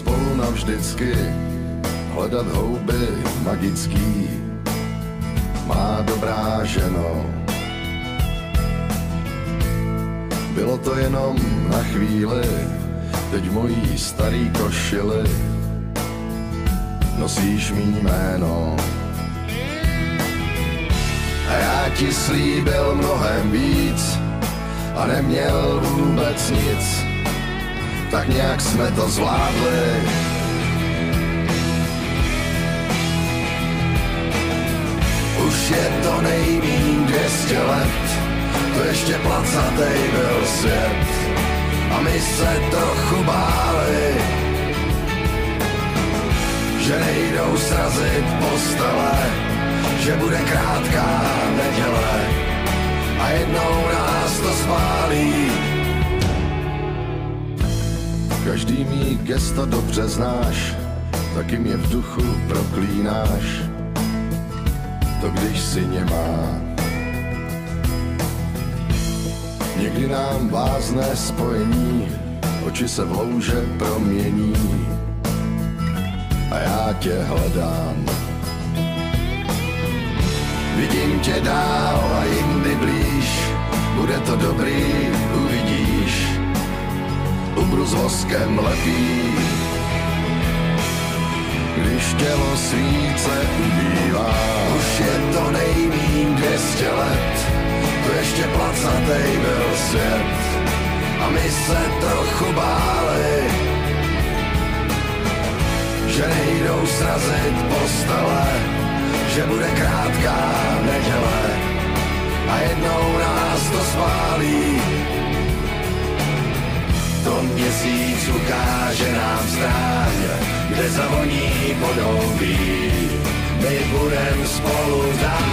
spolu navždycky, hledat houby magický. Má dobrá ženo, bylo to jenom na chvíli, teď v mojí starý košili nosíš mý jméno. A já ti slíbil mnohem víc a neměl vůbec nic, tak nějak jsme to zvládli. Už je to nejmíň 200 let, to ještě placatej byl svět a my se trochu báli, že nejdou srazit postele, že bude krátká neděle a jednou nás to spálí. Každý mý gesto dobře znáš, taky mě v duchu proklínáš, to když si nemá. Někdy nám vázne spojení, oči se v louže promění a já tě hledám. Vidím tě dál a jindy blíž, bude to dobrý, uvidíš, umru s voskem lepí. Když tělo svíce ubývá, už je to nejmíň 200 let, to ještě placatej byl svět a my se trochu báli, že nejdou srazit postele, že bude krátká neděle a jednou nás to spálí. To měsíc ukáže nám stráň, kde zavoní podhoubí, my budem spolu dál.